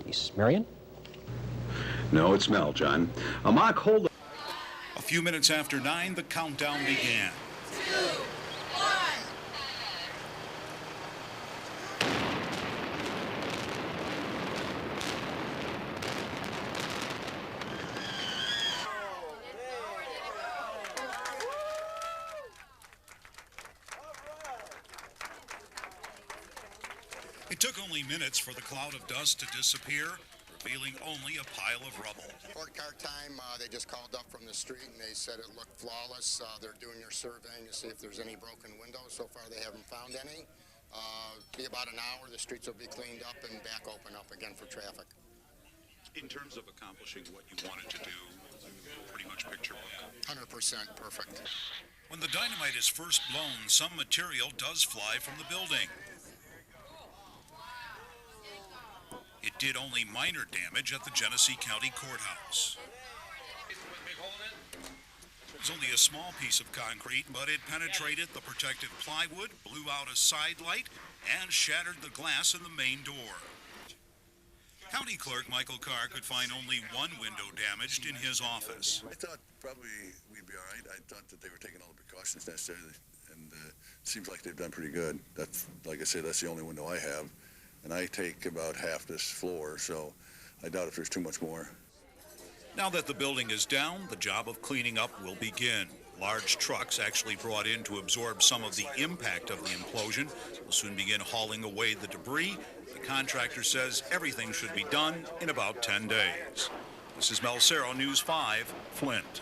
piece. Marion? No, it's Mel, John. A mock hold. A few minutes after 9, the countdown began. 2, 1. It took only minutes for the cloud of dust to disappear, revealing only a pile of rubble. Report card time, they just called up from the street and they said it looked flawless. They're doing their surveying to see if there's any broken windows. So far they haven't found any. Be about an hour, the streets will be cleaned up and back open up again for traffic. In terms of accomplishing what you wanted to do, pretty much picture book. 100% perfect. When the dynamite is first blown, some material does fly from the building. It did only minor damage at the Genesee County Courthouse. It was only a small piece of concrete, but it penetrated the protective plywood, blew out a side light, and shattered the glass in the main door. County Clerk Michael Carr could find only one window damaged in his office. I thought probably we'd be all right. I thought that they were taking all the precautions necessary, and it seems like they've done pretty good. That's, like I said, that's the only window I have. And I take about half this floor, so I doubt if there's too much more. Now that the building is down, the job of cleaning up will begin. Large trucks actually brought in to absorb some of the impact of the implosion will soon begin hauling away the debris. The contractor says everything should be done in about 10 days. This is Mel Serow, News 5, Flint.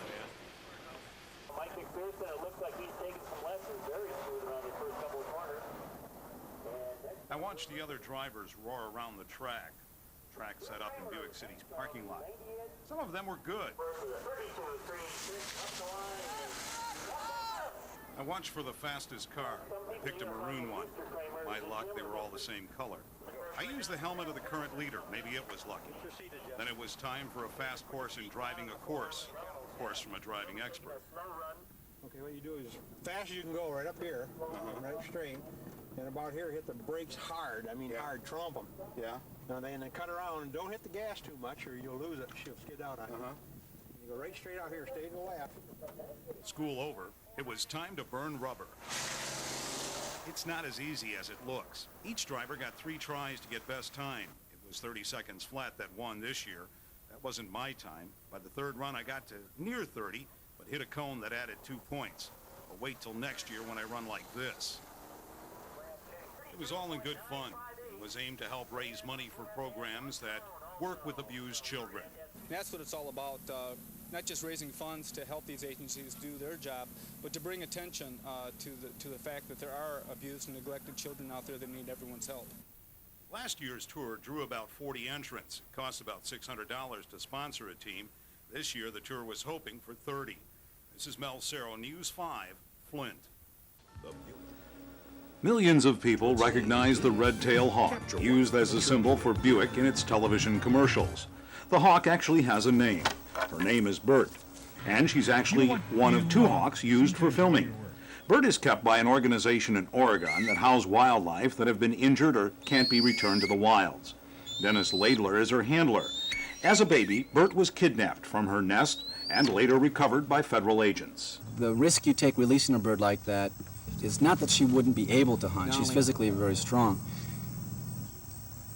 I watched the other drivers roar around the track set up in Buick City's parking lot. Some of them were good. I watched for the fastest car. I picked a maroon one. My luck, they were all the same color. I used the helmet of the current leader. Maybe it was lucky. Then it was time for a fast course in driving a course from a driving expert. Okay, what you do is fast as you can go right up here, right straight. And about here, hit the brakes hard. Hard, trump them. Yeah. And then cut around and don't hit the gas too much or you'll lose it. She'll skid out on you. You go right straight out here, stay to the left. School over. It was time to burn rubber. It's not as easy as it looks. Each driver got 3 tries to get best time. It was 30 seconds flat that won this year. That wasn't my time. By the third run, I got to near 30, but hit a cone that added 2 points. But wait till next year when I run like this. It was all in good fun. It was aimed to help raise money for programs that work with abused children. That's what it's all about, not just raising funds to help these agencies do their job, but to bring attention to the fact that there are abused and neglected children out there that need everyone's help. Last year's tour drew about 40 entrants. It cost about $600 to sponsor a team. This year, the tour was hoping for 30. This is Mel Serow, News 5, Flint. Millions of people recognize the red-tailed hawk, used as a symbol for Buick in its television commercials. The hawk actually has a name. Her name is Bert, and she's actually one of 2 hawks used for filming. Bert is kept by an organization in Oregon that house wildlife that have been injured or can't be returned to the wilds. Dennis Laidler is her handler. As a baby, Bert was kidnapped from her nest and later recovered by federal agents. The risk you take releasing a bird like that is not that she wouldn't be able to hunt. She's physically very strong.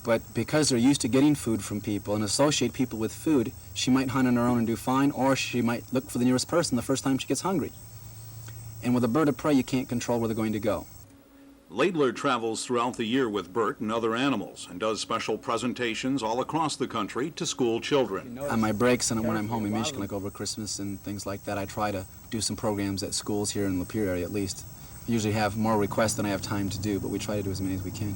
But because they're used to getting food from people and associate people with food, she might hunt on her own and do fine, or she might look for the nearest person the first time she gets hungry. And with a bird of prey, you can't control where they're going to go. Laidler travels throughout the year with Bert and other animals and does special presentations all across the country to school children. On my breaks and when I'm home in Michigan, like over Christmas and things like that, I try to do some programs at schools here in Lapeer area at least. I usually have more requests than I have time to do, but we try to do as many as we can.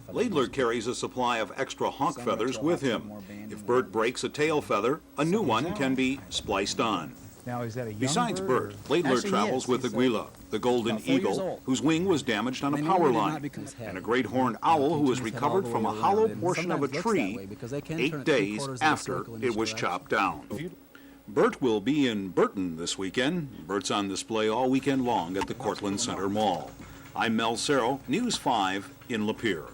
Laidler carries a supply of extra hawk feathers with him. If Bert breaks a tail feather, a new one can be spliced on. Now, is that a young Besides bird? Bert, Laidler travels with Aguila, the golden eagle, whose wing was damaged on a power line, and a great horned owl who was recovered from a hollow portion of a tree 8 days after it was chopped down. Bert will be in Burton this weekend. Bert's on display all weekend long at the Cortland Center Mall. I'm Mel Serow, News 5 in Lapeer.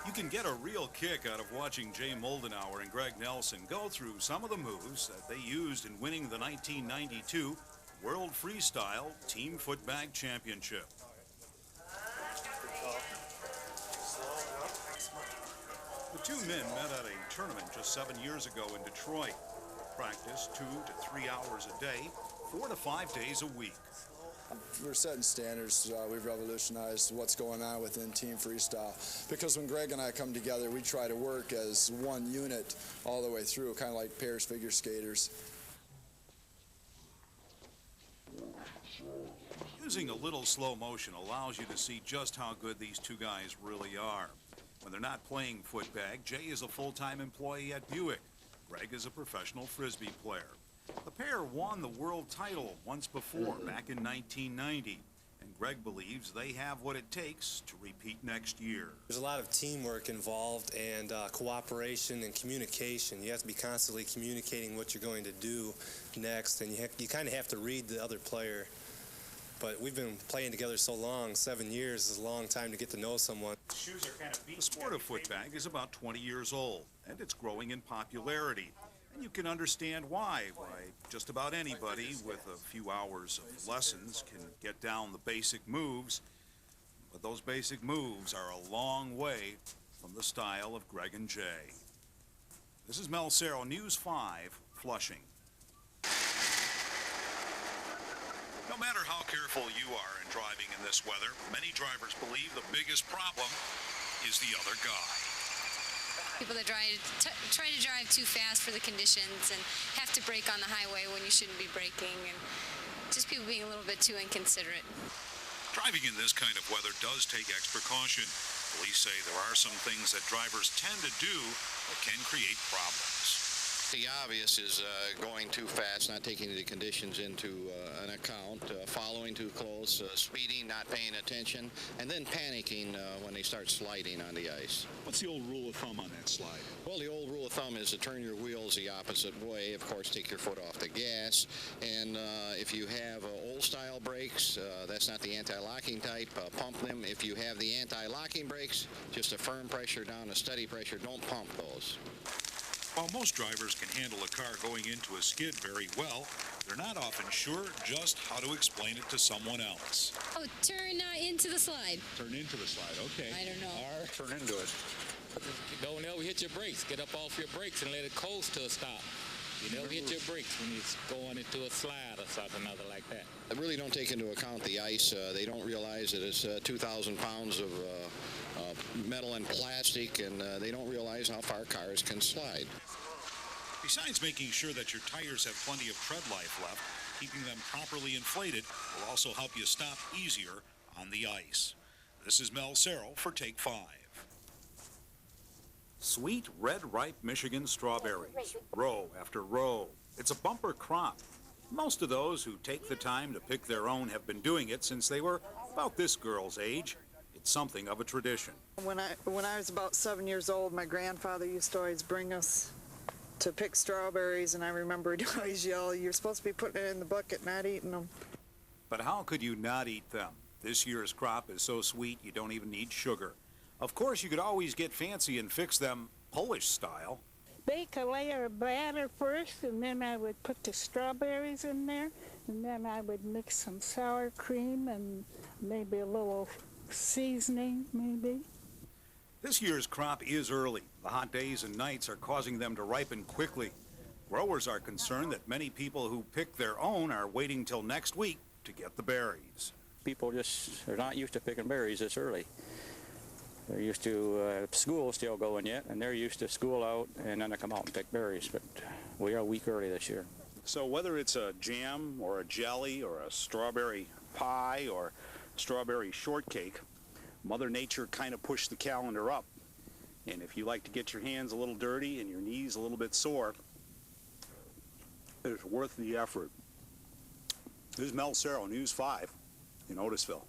You can get a real kick out of watching Jay Moldenauer and Greg Nelson go through some of the moves that they used in winning the 1992 World Freestyle Team Footbag Championship. The two men met at a tournament just 7 years ago in Detroit. Practice 2 to 3 hours a day, 4 to 5 days a week. We're setting standards. We've revolutionized what's going on within team freestyle. Because when Greg and I come together, we try to work as one unit all the way through, kind of like pairs figure skaters. Using a little slow motion allows you to see just how good these two guys really are. When they're not playing footbag, Jay is a full-time employee at Buick. Greg is a professional Frisbee player. The pair won the world title once before, back in 1990, and Greg believes they have what it takes to repeat next year. There's a lot of teamwork involved and cooperation and communication. You have to be constantly communicating what you're going to do next, and you kind of have to read the other player. But we've been playing together so long, 7 years is a long time to get to know someone. The sport of footbag is about 20 years old, and it's growing in popularity. And you can understand why just about anybody with a few hours of lessons can get down the basic moves. But those basic moves are a long way from the style of Greg and Jay. This is Mel Serow, News 5, Flushing. No matter how careful you are in driving in this weather, many drivers believe the biggest problem is the other guy. People that try to drive too fast for the conditions and have to brake on the highway when you shouldn't be braking, and just people being a little bit too inconsiderate. Driving in this kind of weather does take extra caution. Police say there are some things that drivers tend to do that can create problems. The obvious is going too fast, not taking the conditions into an account, following too close, speeding, not paying attention, and then panicking when they start sliding on the ice. What's the old rule of thumb on that slide? Well, the old rule of thumb is to turn your wheels the opposite way. Of course, take your foot off the gas. And if you have old-style brakes, that's not the anti-locking type, pump them. If you have the anti-locking brakes, just a firm pressure down, a steady pressure, don't pump those. While most drivers can handle a car going into a skid very well, they're not often sure just how to explain it to someone else. Oh, turn into the slide. Turn into the slide, okay. I don't know. Or turn into it. Don't ever hit your brakes. Get up off your brakes and let it coast to a stop. You never hit your brakes when you're going into a slide or something other like that. They really don't take into account the ice. They don't realize that it's 2,000 pounds of metal and plastic, and they don't realize how far cars can slide. Besides making sure that your tires have plenty of tread life left, keeping them properly inflated will also help you stop easier on the ice. This is Mel Serow for Take 5. Sweet, red, ripe Michigan strawberries, row after row. It's a bumper crop. Most of those who take the time to pick their own have been doing it since they were about this girl's age. It's something of a tradition. When I was about 7 years old, my grandfather used to always bring us to pick strawberries, and I remember he'd always yell, "You're supposed to be putting it in the bucket, not eating them." But how could you not eat them? This year's crop is so sweet you don't even need sugar. Of course, you could always get fancy and fix them Polish style. Bake a layer of batter first, and then I would put the strawberries in there, and then I would mix some sour cream and maybe a little seasoning, maybe. This year's crop is early. The hot days and nights are causing them to ripen quickly. Growers are concerned that many people who pick their own are waiting till next week to get the berries. People just are not used to picking berries this early. They're used to school still going yet, and they're used to school out, and then they come out and pick berries. But we are a week early this year. So whether it's a jam or a jelly or a strawberry pie or strawberry shortcake, Mother Nature kind of pushed the calendar up. And if you like to get your hands a little dirty and your knees a little bit sore, it's worth the effort. This is Mel Serow, News 5 in Otisville.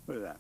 Look at that.